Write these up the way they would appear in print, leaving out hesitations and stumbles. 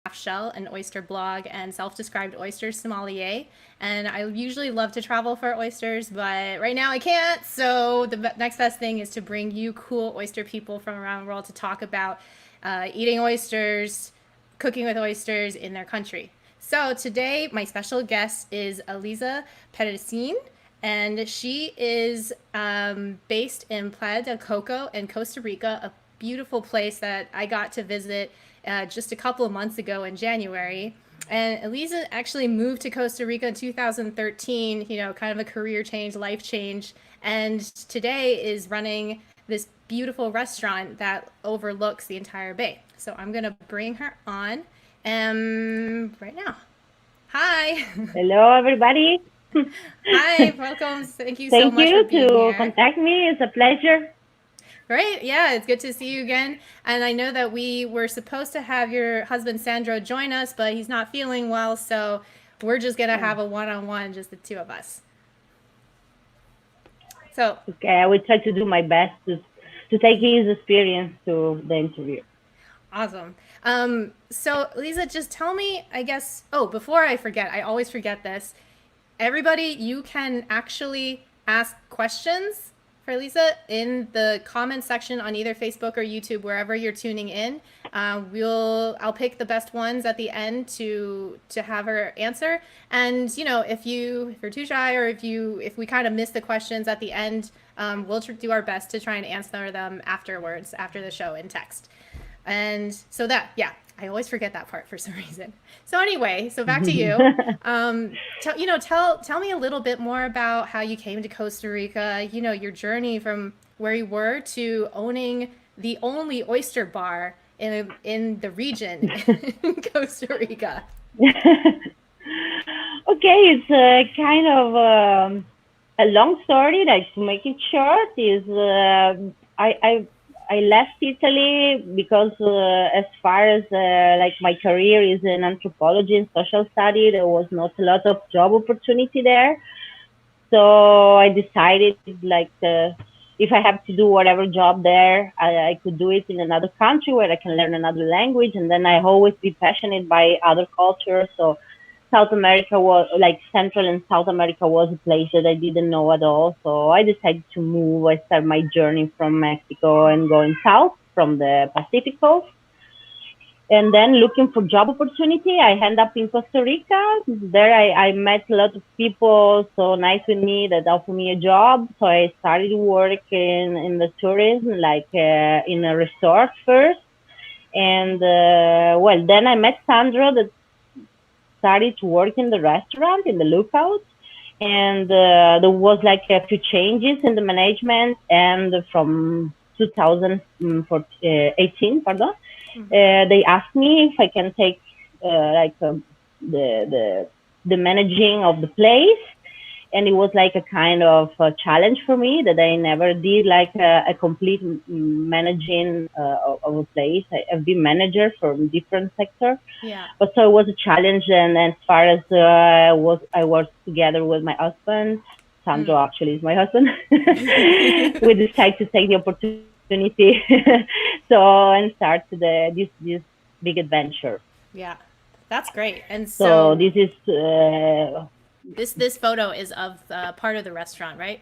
Half Shell, an oyster blog and self-described oyster sommelier. And I usually love to travel for oysters, but right now I can't. So the next best thing is to bring you cool oyster people from around the world to talk about eating oysters, cooking with oysters in their country. So today, my special guest is Elisa Peressin, and she is based in Playa del Coco in Costa Rica, a beautiful place that I got to visit just a couple of months ago in January. And Elisa actually moved to Costa Rica in 2013, kind of a career change, life change. And today is running this beautiful restaurant that overlooks the entire bay. So I'm going to bring her on right now. Hi. Hello, everybody. Hi, welcome. Thank you so Thank much for you being to here. contact me. It's a pleasure. Great. Yeah, it's good to see you again. And I know that we were supposed to have your husband Sandro join us, but he's not feeling well. So we're just going to have a one-on-one, just the two of us. So, Okay, I will try to do my best to take his experience to the interview. awesome. So Lisa, just tell me, I guess, oh, before I forget, I always forget this. Everybody, you can actually ask questions for Lisa in the comment section on either Facebook or YouTube, wherever you're tuning in. I'll pick the best ones at the end to have her answer. And if you're too shy, or if we kind of miss the questions at the end, we'll do our best to try and answer them afterwards, after the show in text. And so I always forget that part for some reason. So anyway, so back to you. Tell me a little bit more about how you came to Costa Rica. Your journey from where you were to owning the only oyster bar in the region in Costa Rica. Okay, it's a kind of a long story. Like, to make it short, is I left Italy because as far as like my career is in anthropology and social study, there was not a lot of job opportunity there. So I decided, like, if I have to do whatever job there, I could do it in another country where I can learn another language. And then I always be passionate by other cultures. So South America was, like, Central and South America was a place that I didn't know at all. So I decided to move. I started my journey from Mexico and going south from the Pacific coast. And then looking for job opportunity, I end up in Costa Rica. There I met a lot of people so nice with me that offered me a job. So I started working in the tourism, like in a resort first. And well, then I met Sandro that started to work in the restaurant, in the lookout. And there was like a few changes in the management. And from 2018, pardon, they asked me if I can take like the managing of the place, and it was like a kind of a challenge for me that I never did, like a complete managing of a place. I've been manager from different sectors, Yeah. but so it was a challenge. And as far as I was together with my husband, Sandro actually is my husband. We decided to take the opportunity, so, and start this big adventure. Yeah. That's great. And So so this is this photo is of part of the restaurant, right?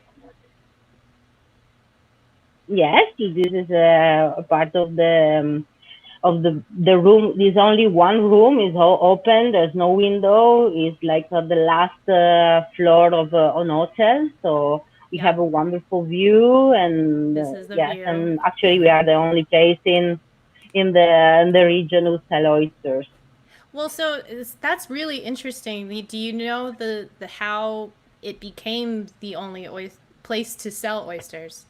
yes, this is a part of the room. There's only one room is all open. There's no window. It's like the last floor of an hotel. So we Yeah. have a wonderful view, and This is the yes, view. and actually we are the only place in the region who sell oysters. Well, so that's really interesting. Do you know the how it became the only place to sell oysters?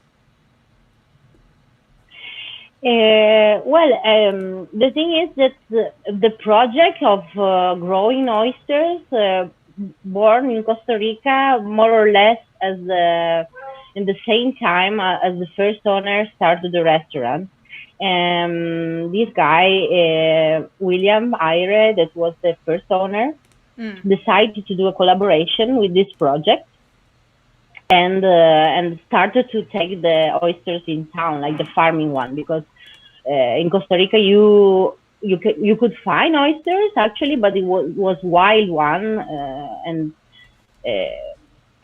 Well, the thing is that the project of growing oysters, born in Costa Rica, more or less as in the same time as the first owner started the restaurant. This guy, William Ayre, that was the first owner, decided to do a collaboration with this project, and started to take the oysters in town, like the farming one, because in Costa Rica, you you could find oysters actually, but it was wild one, and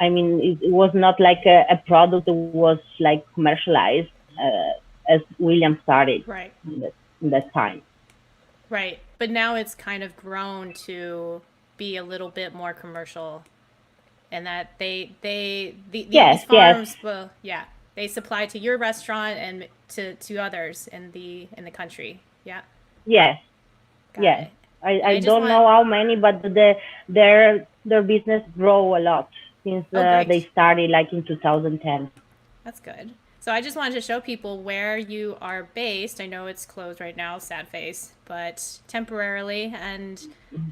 I mean it was not like a product that was like commercialized as William started Right. in that time. Right. But now it's kind of grown to be a little bit more commercial, and that Yes, these yes, farms, well, yeah, they supply to your restaurant and to others in the country. Yeah. yes, Got yes. it. And I I just don't want, know how many, but their business grow a lot since oh, they great. started like in 2010. That's good. So I just wanted to show people where you are based. I know it's closed right now, sad face, but temporarily, and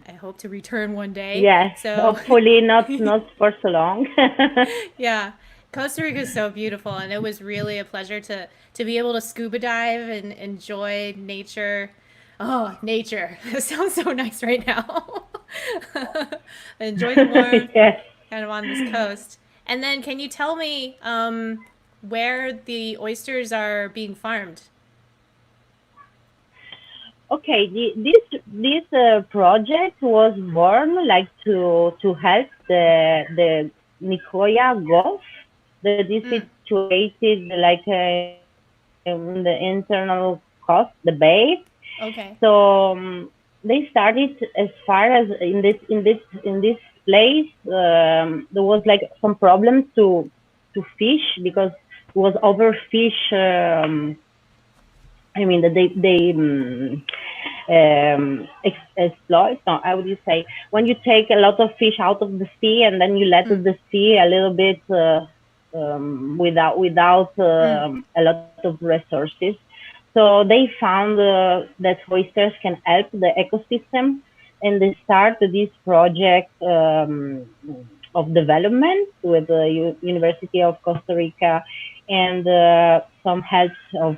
I hope to return one day. Yes, So, hopefully not for so long. yeah, Costa Rica is so beautiful, and it was really a pleasure to be able to scuba dive and enjoy nature. Oh, nature! It sounds so nice right now. Enjoy the warmth, Yes. kind of on this coast. And then, can you tell me where the oysters are being farmed? Okay, this project was born like to help the Nicoya Gulf that is Mm, situated like in the internal coast, the bay. okay. So they started as far as in this place. There was like some problems to fish because it was overfish. I mean that they exploit. No, I would say when you take a lot of fish out of the sea and then you let Mm, the sea a little bit without mm, a lot of resources. So they found that oysters can help the ecosystem, and they start this project of development with the University of Costa Rica and some help of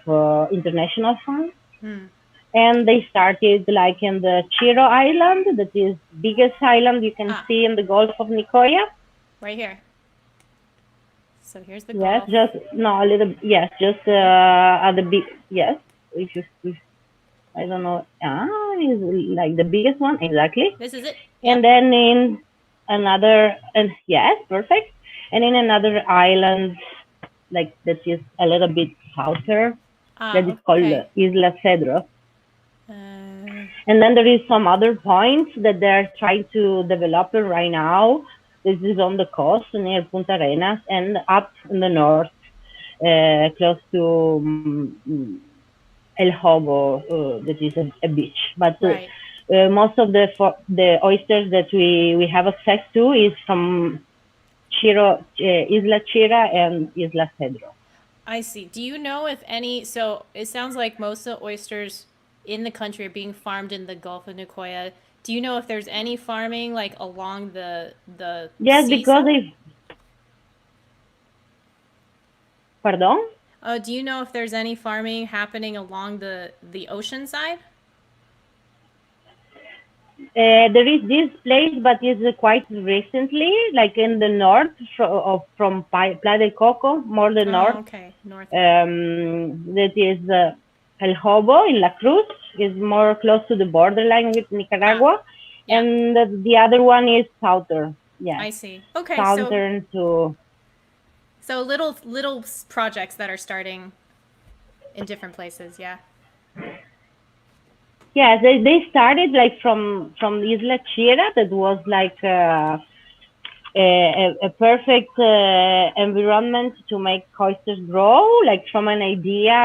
international funds. mm. And they started like in the Chiro Island, that is biggest island you can Ah, see in the Gulf of Nicoya. right here. So here's the Yes, Gulf. just no a little. Yes, just Yep. at the big. Yes, if I don't know. Is like the biggest one exactly. This is it. Yep. And then in another, and yes, perfect. And in another island, like that is a little bit southern, that Ah, is called okay. Isla Cedro. Uh, And then there is some other points that they're trying to develop right now. This is on the coast near Punta Arenas and up in the north, close to El Hobo, that is a beach. But right. most of the oysters that we have access to is from Isla Chira and Isla Cedro. I see. Do you know if any? So it sounds like most of the oysters in the country are being farmed in the Gulf of Nicoya. Do you know if there's any farming like along the Yes, because seaside? pardon? Do you know if there's any farming happening along the ocean side? There is this place, but it's quite recently, like in the north from Playa del Coco, more the Oh, north. okay, north. That is El Hobo in La Cruz, is more close to the borderline with Ah, Nicaragua, yeah. and the other one is southern. Yes, I see. Okay, southern to. so little projects that are starting in different places. Yeah. Yeah, they started like from Isla Chira, that was like a perfect environment to make oysters grow, like from an idea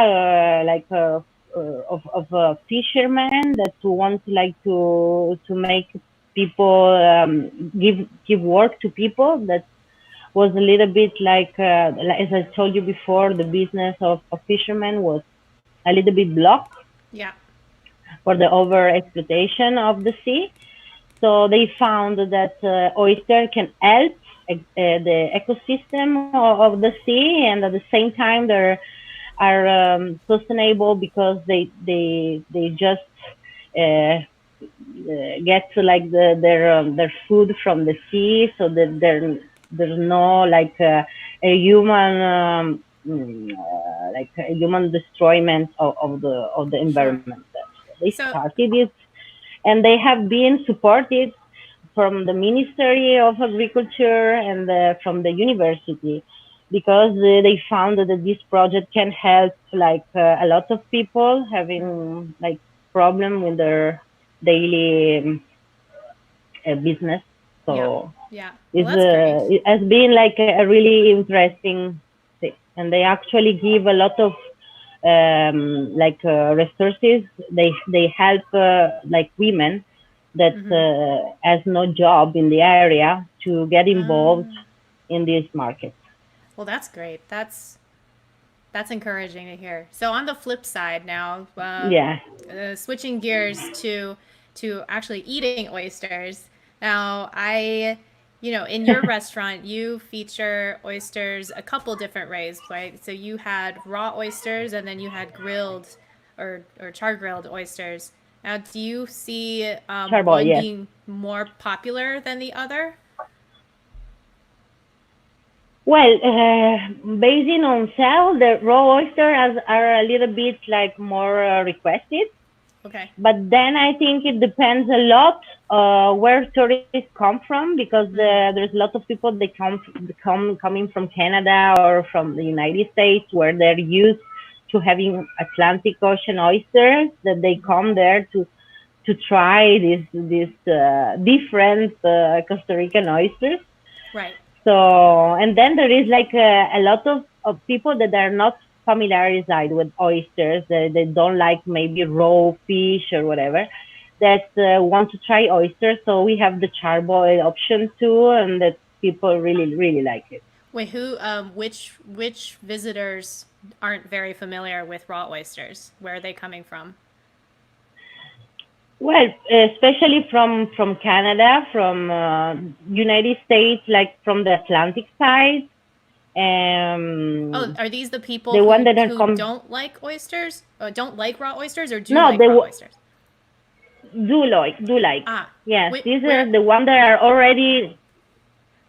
of a fisherman that wants like to make people give work to people. That was a little bit like as I told you before, the business of fishermen was a little bit blocked Yeah. for the over exploitation of the sea. So they found that oyster can help the ecosystem of the sea, and at the same time they are sustainable because they just get like their food from the sea, so that there's no like a human like a human destroyment of the Sure. environment. they So started it, and they have been supported from the Ministry of Agriculture and from the university, because they found that this project can help like a lot of people having like problem with their daily business. yeah, So yeah. Well, that's great. it has been like a really interesting thing, and they actually give a lot of like resources. They help like women that Mm-hmm. has no job in the area to get involved Um, in this market. well, that's great. That's encouraging to hear. So on the flip side now, Yeah, switching gears to actually eating oysters. Now, in your restaurant, you feature oysters a couple different ways, right? So you had raw oysters, and then you had grilled or char grilled oysters. Now, do you see charboy, one yes. being more popular than the other? Well, basing on sale, the raw oysters are a little bit like more requested. Okay. But then I think it depends a lot where tourists come from, because there's a lot of people they coming from Canada or from the United States, where they're used to having Atlantic Ocean oysters, that they come there to try this different Costa Rican oysters. Right. So, and then there is like a lot of people that are not familiarized with oysters. They don't like maybe raw fish or whatever, that want to try oysters. So we have the charboiled option too, and that people really, really like it. Wait, which visitors aren't very familiar with raw oysters? Where are they coming from? Well, especially from Canada, from United States, like from the Atlantic side. Oh, Um, are these the people the one who that are who come, don't like oysters? Don't like raw oysters, or do no, like they raw oysters? do like. Ah, Yes, wait, these where? are the one that are already.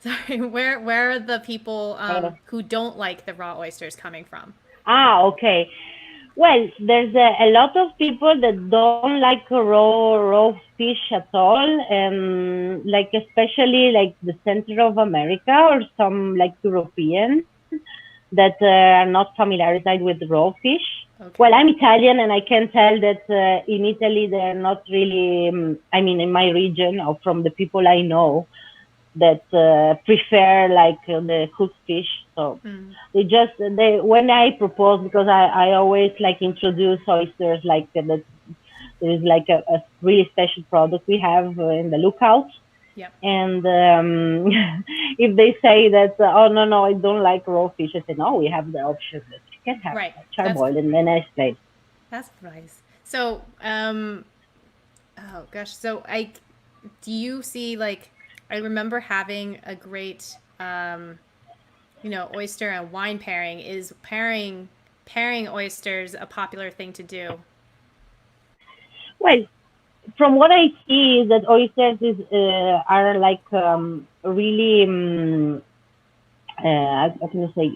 Sorry, where are the people Uh, who don't like the raw oysters coming from? okay. Well, there's a lot of people that don't like raw fish at all, and like especially like the center of America, or some like Europeans that are not familiarized with raw fish. Well, I'm Okay. Italian, and I can tell that in Italy they're not really. I mean, in my region, or from the people I know, that prefer like the cooked fish. So Mm. they when I propose, because I always like introduce oysters, like that there is like a really special product we have in the Lookout. Yep. And if they say that, oh no, I don't like raw fish, I say no, we have the option that you can have Right. charboiled, and then I say, That's nice. So, oh gosh. So do you see like, I remember having a great, oyster and wine pairing. Is pairing oysters a popular thing to do? well, from what I see is that oysters are like really how can I say,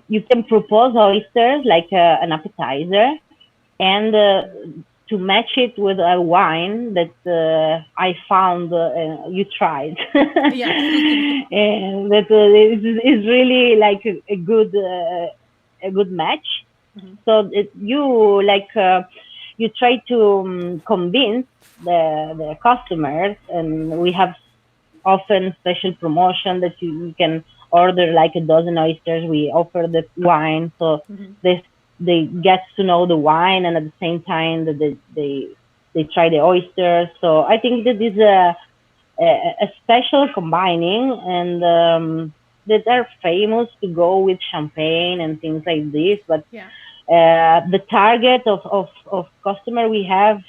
you can propose oysters like an appetizer, and to match it with a wine that I found you tried, Yeah. and that is really like a good match. Mhm. So you like you try to convince the customers, and we have often special promotion that you can order like a dozen oysters. We offer the wine, so Mhm. they get to know the wine, and at the same time that they try the oysters. So I think that is a special combining, and that are famous to go with champagne and things like this. But Yeah. the target of customer we have,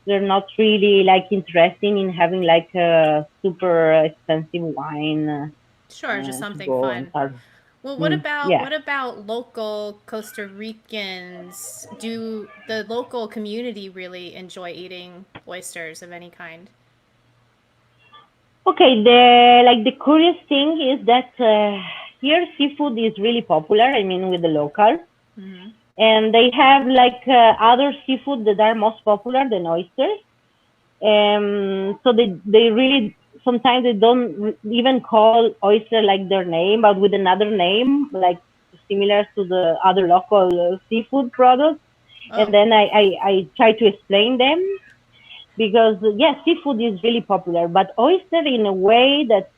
they're not really like interested in having like a super expensive wine Sure, just to something go and fun. start. Well, what about Yeah. what about local Costa Ricans? Do the local community really enjoy eating oysters of any kind? Okay. The curious thing is that here seafood is really popular. I mean, with the locals. Mm-hmm. and they have like other seafood that are most popular than oysters. So they really sometimes they don't even call oyster like their name, but with another name, like similar to the other local seafood products. And Oh, then I try to explain them because yes, seafood is really popular, but oyster in a way that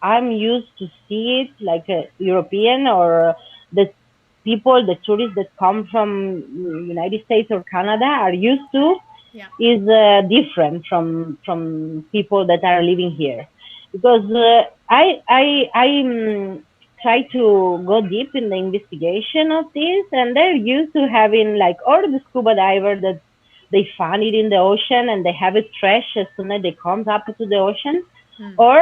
I'm used to see it like a European or the people, the tourists that come from United States or Canada are used to yeah. is different from people that are living here because I try to go deep in the investigation of this, and they're used to having like or the scuba diver that they find it in the ocean and they have it fresh as soon as they come up to the ocean, Hmm. or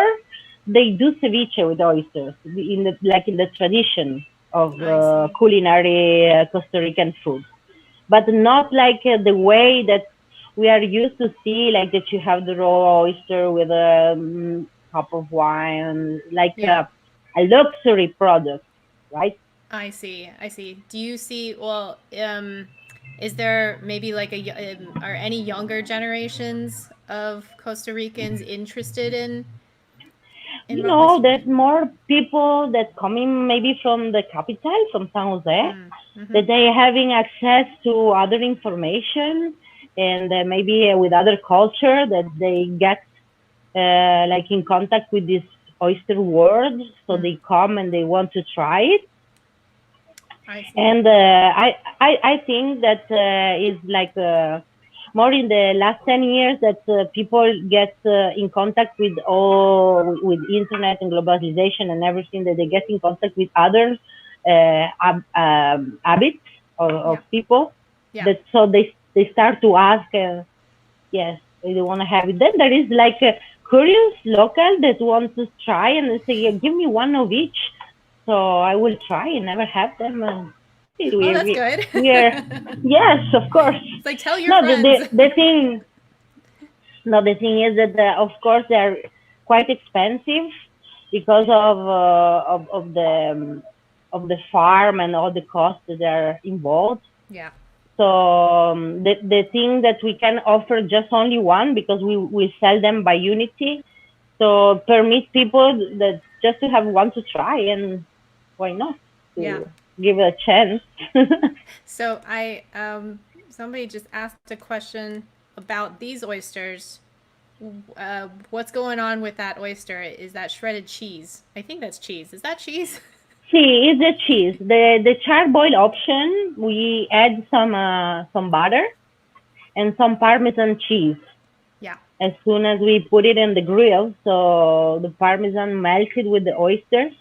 they do ceviche with oysters in the like in the tradition of I see. culinary Costa Rican food, but not like the way that we are used to see, like that you have the raw oyster with a cup of wine, like Yeah. a luxury product, right? I see. I see. Do you see, well, is there maybe like are any younger generations of Costa Ricans interested in You know, oyster? there's more people that coming maybe from the capital, from San Jose, Mm. Mm-hmm. that they having access to other information and maybe with other culture that they get like in contact with this oyster world, so Mm. they come and they want to try it. I see. And I think that is like more in the last 10 years that people get in contact with all with internet and globalization and everything, that they get in contact with other habits of Yeah. people, Yeah. that so they start to ask yes, they want to have it. Then there is like a curious local that wants to try and they say, yeah, give me one of each. So I will try and never have them. And Oh, that's good. we are, yes, of course. It's like tell your No, friends. the thing, no, the thing is that of course they're quite expensive because of the farm and all the costs that are involved. Yeah. So the thing that we can offer just only one because we sell them by unity. So permit people that just to have one to try, and why not Yeah. to give it a chance. So somebody just asked a question about these oysters. What's going on with that oyster? Is that shredded cheese? I think that's cheese. Is that cheese? See, it's the cheese. The charboiled option, we add some butter and some Parmesan cheese Yeah. as soon as we put it in the grill. So the Parmesan melted with the oysters.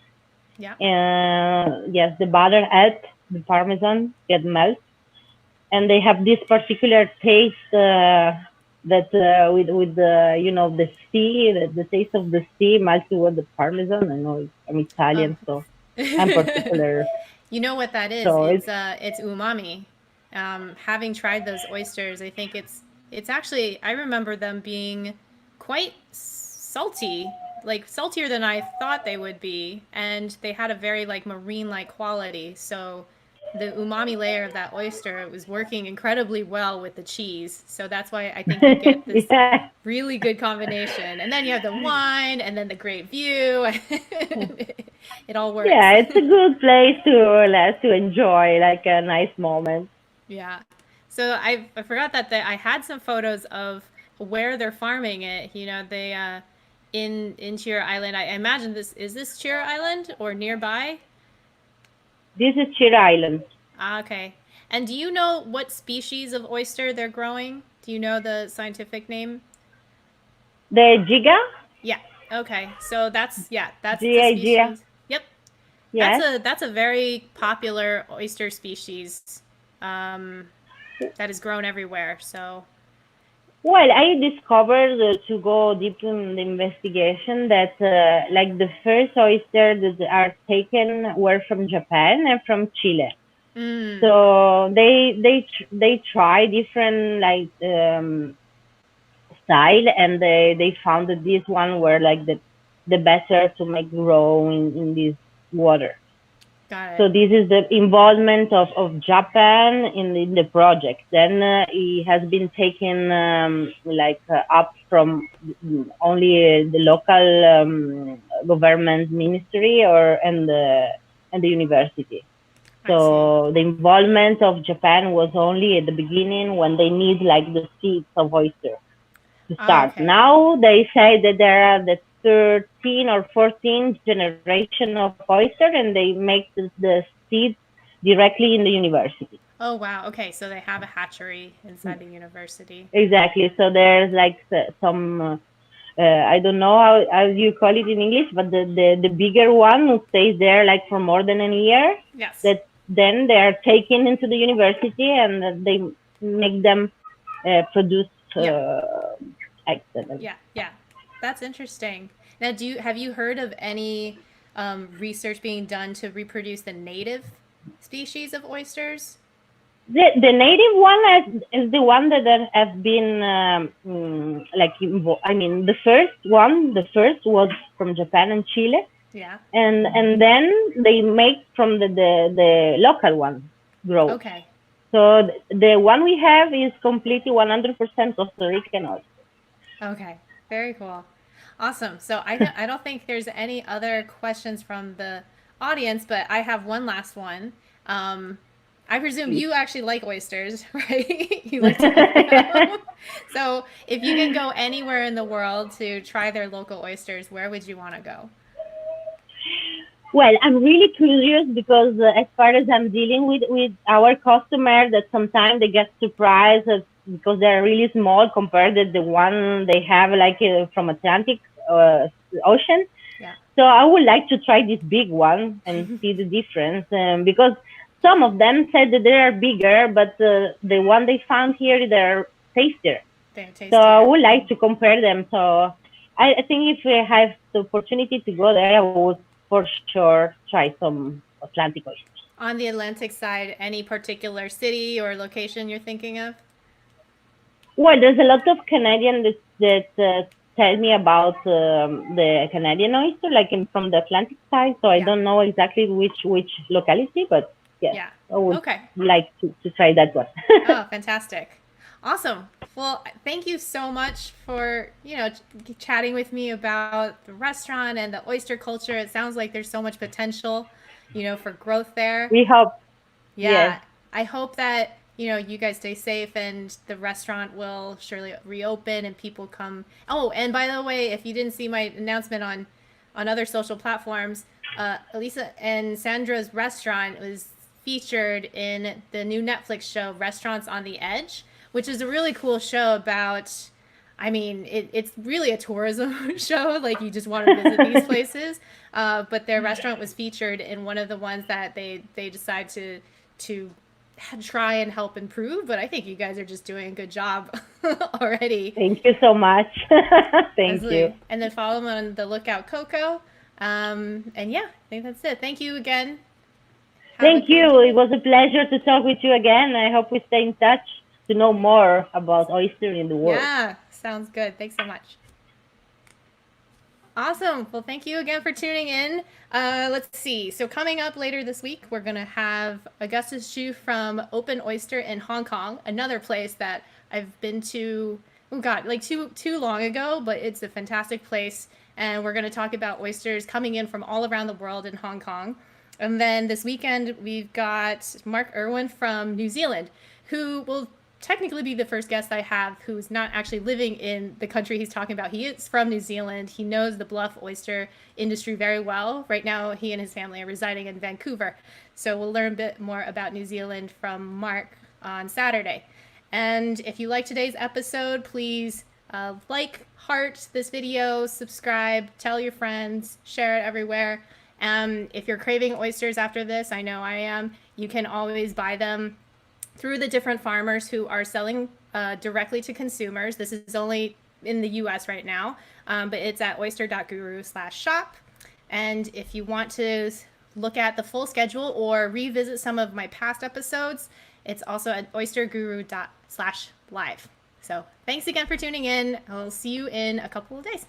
Yeah. And yes, the butter helps the Parmesan get melt, and they have this particular taste that with the the sea, the taste of the sea melted with the Parmesan. I know I'm Oh. Italian, so I'm particular. You know what that is? So It's umami. Having tried those oysters, I think it's actually I remember them being quite salty, like saltier than I thought they would be, and they had a very like marine-like quality. So the umami layer of that oyster was working incredibly well with the cheese. So that's why I think you get this yeah, really good combination. And then you have the wine and then the great view. It all yeah, works. it's a good place to enjoy like a nice moment. Yeah. So I forgot that I had some photos of where they're farming it. You know, they in Cheer Island. I imagine this Cheer Island or nearby? This is Chira Island. Ah, okay. And do you know what species of oyster they're growing? Do you know the scientific name? The Giga, Yeah. Okay. So that's the Giga, Giga. species. Yep. Yes. That's a very popular oyster species that is grown everywhere. So Well, I discovered to go deep in the investigation that like the first oysters that are taken were from Japan and from Chile. mm, So they try different like style, and they found that this one were like the better to make grow in this water. Got So it. this is the involvement of Japan in the project. Then it has been taken up from only the local government ministry and the university. I see. So the involvement of Japan was only at the beginning when they need like the seeds of oyster to Oh, start. okay. Now they say that there are the 13 or 14 generation of oyster, and they make the seeds directly in the university. Oh, wow. Okay, so they have a hatchery inside the university. Exactly. So there's like some I don't know how you call it in English, but the bigger one who stays there like for more than a year, Yes. that then they are taken into the university and they make them produce Yeah. excellent. Yeah. That's interesting. Now, have you heard of any research being done to reproduce the native species of oysters? The native one is the one that has been I mean the first was from Japan and Chile, Yeah. and then they make from the local one growth. Okay. So the one we have is completely 100% Costa Rican oyster. Okay. Very cool. Awesome. So I don't think there's any other questions from the audience, but I have one last one. I presume you actually like oysters, right? You like to eat them. So if you can go anywhere in the world to try their local oysters, where would you want to go? Well, I'm really curious because as far as I'm dealing with our customers, that sometimes they get surprised because they're really small compared to the one they have like from Atlantic uh, Ocean. Yeah. So I would like to try this big one and see the difference because some of them said that they are bigger, but the one they found here they're tastier. They're So I tastier. would like to compare them. So I think if we have the opportunity to go there, I would for sure try some Atlantic oysters. On the Atlantic side, any particular city or location you're thinking of? Well, there's a lot of Canadian that tell me about the Canadian oyster, like from the Atlantic side. So I Yeah. don't know exactly which locality, but yes, Yeah. I would Okay. like to try that one. Oh, fantastic. Awesome. Well, thank you so much for, chatting with me about the restaurant and the oyster culture. It sounds like there's so much potential, for growth there. We hope, yes. Yeah. I hope that, you guys stay safe and the restaurant will surely reopen and people come. Oh, and by the way, if you didn't see my announcement on other social platforms, Elisa and Sandra's restaurant was featured in the new Netflix show Restaurants on the Edge, which is a really cool show about. I mean, it's really a tourism show. Like you just want to visit these places, but their restaurant was featured in one of the ones that they decide to try and help improve. But I think you guys are just doing a good job already. Thank you so much. Thank you. Absolutely. And then follow them on the Lookout Coco. And yeah, I think that's it. Thank you again. Thank you. It was a pleasure to talk with you again. I hope we stay in touch to know more about oyster in the world. Yeah, sounds good. Thanks so much. Awesome. Well, thank you again for tuning in. Let's see. So coming up later this week, we're going to have Augustus Xu from Open Oyster in Hong Kong, another place that I've been to, oh God, like too long ago, but it's a fantastic place. And we're going to talk about oysters coming in from all around the world in Hong Kong. And then this weekend, we've got Mark Irwin from New Zealand, who will technically be the first guest I have who's not actually living in the country he's talking about. He is from New Zealand. He knows the bluff oyster industry very well. Right now, he and his family are residing in Vancouver. So we'll learn a bit more about New Zealand from Mark on Saturday. And if you like today's episode, please like, heart this video, subscribe, tell your friends, share it everywhere. If you're craving oysters after this, I know I am, you can always buy them through the different farmers who are selling directly to consumers. This is only in the US right now, but it's at oyster.guru/shop. And if you want to look at the full schedule or revisit some of my past episodes, it's also at oysterguru.com/live. So thanks again for tuning in. I'll see you in a couple of days.